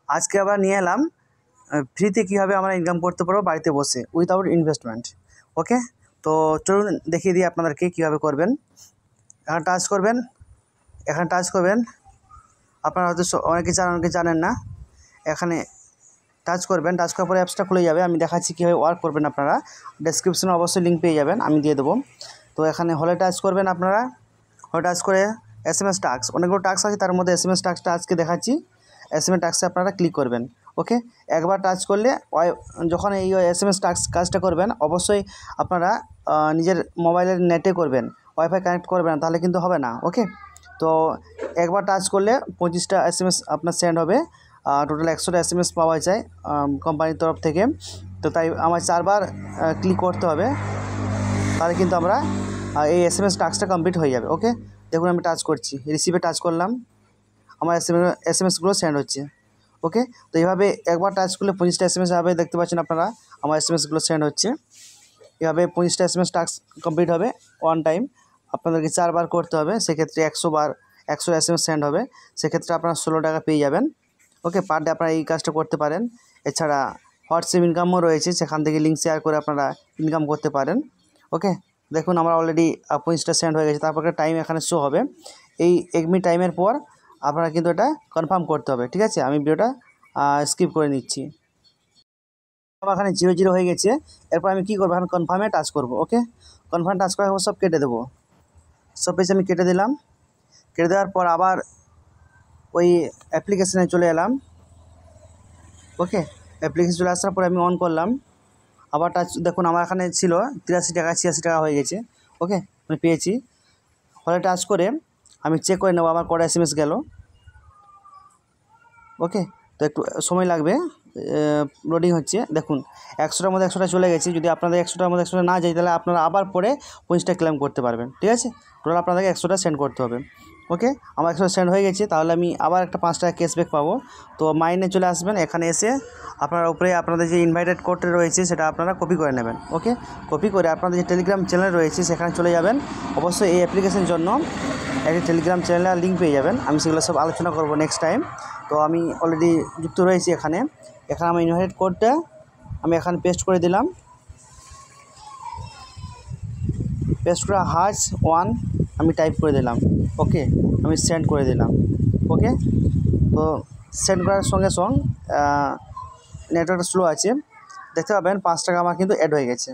আজকে আবার নিয়ে এলাম ফ্রিতে কীভাবে আমরা ইনকাম করতে পারবো বাড়িতে বসে উইথাউট ইনভেস্টমেন্ট। ওকে, তো চলুন দেখিয়ে দিই আপনাদেরকে কীভাবে করবেন। এখানে টাচ করবেন। আপনারা হয়তো অনেকে জানেন না। এখানে টাচ করবেন, টাচ করার পরে অ্যাপসটা খুলে যাবে। আমি দেখাচ্ছি কীভাবে ওয়ার্ক করবেন। আপনারা ডেসক্রিপশনে অবশ্যই লিঙ্ক পেয়ে যাবেন, আমি দিয়ে দেবো। তো এখানে হলে টাচ করবেন। আপনারা হলে টাচ করে SMS টাস্ক, অনেকগুলো টাস্ক আছে, তার মধ্যে SMS টাস্কটা আজকে দেখাচ্ছি। SMS টাস্কে আপনারা ক্লিক করবেন। ওকে, একবার টাচ করলে যখন এই SMS টাস্ক কাজটা করবেন, অবশ্যই আপনারা নিজের মোবাইলের নেটে করবেন, ওয়াইফাই কানেক্ট করবেন, তাহলে কিন্তু হবে না। ওকে, তো একবার টাচ করলে 25টা SMS আপনার সেন্ড হবে। টোটাল 100টা SMS পাওয়া যায় কোম্পানির তরফ থেকে। তো তাই আমার 4বার ক্লিক করতে হবে, তাহলে কিন্তু আমরা এই SMS টাস্কটা কমপ্লিট হয়ে যাবে। ওকে, দেখুন আমি টাচ করছি, রিসিভে টাচ করলাম, আমার SMSগুলো সেন্ড হচ্ছে। ওকে, তো এইভাবে একবার টাচ করলে 25টা SMS হবে, দেখতে পাচ্ছেন আপনারা আমার SMSগুলো সেন্ড হচ্ছে। এভাবে 25টা SMS টাস্ক কমপ্লিট হবে ওয়ান টাইম। আপনাদেরকে 4বার করতে হবে, সেক্ষেত্রে 100 SMS সেন্ড হবে, সেক্ষেত্রে আপনারা 16 টাকা পেয়ে যাবেন। ওকে, পার ডে আপনারা এই কাজটা করতে পারেন। এছাড়া হোয়াটসঅ্যাপ ইনকামও রয়েছে, সেখান থেকে লিঙ্ক শেয়ার করে আপনারা ইনকাম করতে পারেন। ওকে, দেখুন আমার অলরেডি 25টা সেন্ড হয়ে গেছে। তারপর একটা টাইম এখানে শো হবে, এই 1 মিনিট টাইমের পর আপনারা কিন্তু এটা কনফার্ম করতে হবে। ঠিক আছে, আমি ভিডিওটা স্কিপ করে নিচ্ছি। আমার এখানে 0 হয়ে গেছে। এরপর আমি কী করবো, এখন কনফার্মে টাচ করব। ওকে, কনফার্ম টাচ করার পর সব কেটে দেবো। সব পেজ আমি কেটে দিলাম। কেটে দেওয়ার পর আবার ওই অ্যাপ্লিকেশানে চলে এলাম। ওকে, অ্যাপ্লিকেশন চলে আসার পরে আমি অন করলাম। আবার টাচ, দেখুন আমার এখানে ছিল 83 টাকা, 86 টাকা হয়ে গেছে। ওকে, আমি পেয়েছি। হলে টাচ করে আমি চেক করে নেবো আমার কটা SMS গেল। ওকে, তো একটু সময় লাগবে, লোডিং হচ্ছে। দেখুন 100টার মধ্যে 100টা চলে গেছে। যদি আপনাদের 100টার মধ্যে 100টা না যায়, তাহলে আপনারা আবার পরে 25টা ক্লেম করতে পারবেন। ঠিক আছে, টোটাল আপনাদেরকে 100টা সেন্ড করতে হবে। ওকে, আমার 100 সেন্ড হয়ে গেছে, তাহলে আমি আবার একটা 5 টাকা ক্যাশব্যাক পাবো। তো মাইনে চলে আসবেন, এখানে এসে আপনারা উপরে আপনাদের যে ইনভাইটেড কোডটা রয়েছে সেটা আপনারা কপি করে নেবেন। ওকে, কপি করে আপনাদের যে টেলিগ্রাম চ্যানেল রয়েছে সেখানে চলে যাবেন। অবশ্যই এই অ্যাপ্লিকেশনের জন্য একটি টেলিগ্রাম চ্যানেলের লিঙ্ক পেয়ে যাবেন, আমি সেগুলো সব আলোচনা করব নেক্সট টাইম। তো আমি অলরেডি যুক্ত রয়েছি এখানে। আমার ইনভাইটেড কোডটা আমি এখানে পেস্ট করে দিলাম। পেস্ট করা #1 আমি টাইপ করে দিলাম। ওকে, আমি সেন্ড করে দিলাম। ওকে, তো সেন্ড করার সঙ্গে সঙ্গে নেটওয়ার্কটা স্লো আছে, দেখতে পাবেন 5 টাকা আমার কিন্তু অ্যাড হয়ে গেছে।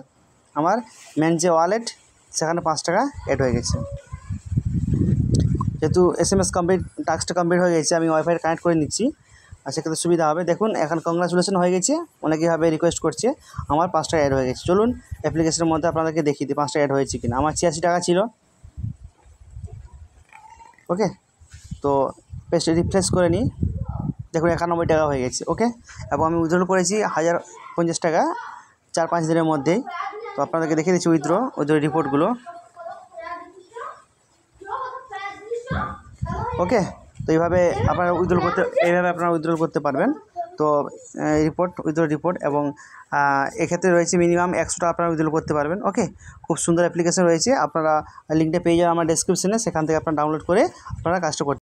আমার মেন যে ওয়ালেট সেখানে 5 টাকা অ্যাড হয়ে গেছে। যেহেতু SMS কমপ্লিট, টাস্কটা কমপ্লিট হয়ে গেছে, আমি ওয়াইফাই কানেক্ট করে নিচ্ছি, আর সেক্ষেত্রে সুবিধা হবে। দেখুন এখন কংগ্রাচুলেশন হয়ে গেছে, অনেকেভাবে রিকোয়েস্ট করছে, আমার 5 টাকা অ্যাড হয়ে গেছে। চলুন অ্যাপ্লিকেশনের মধ্যে আপনাদেরকে দেখিয়ে দিই 5 টাকা অ্যাড হয়েছে কিনা। আমার 86 টাকা ছিল। ওকে, তো পেস্ট রিফ্রেশ করে নিই, দেখুন 91 টাকা হয়ে গেছে। ওকে, এবং আমি উইথড্র করেছি 1050 টাকা 4-5 দিনের মধ্যেই। তো আপনাদেরকে দেখিয়ে দিচ্ছি উইথড্র রিপোর্টগুলো। ওকে, তো এইভাবে আপনারা উইথড্র করতে পারবেন। তো উইথড্র রিপোর্ট এবং এক্ষেত্রে রয়েছে মিনিমাম 100টা আপনারা উইথড্র করতে পারবেন। ওকে, খুব সুন্দর অ্যাপ্লিকেশন রয়েছে, আপনারা লিঙ্কটা পেয়ে যাবেন আমার ডেসক্রিপশনে, সেখান থেকে আপনারা ডাউনলোড করে আপনারা কাজটা করতে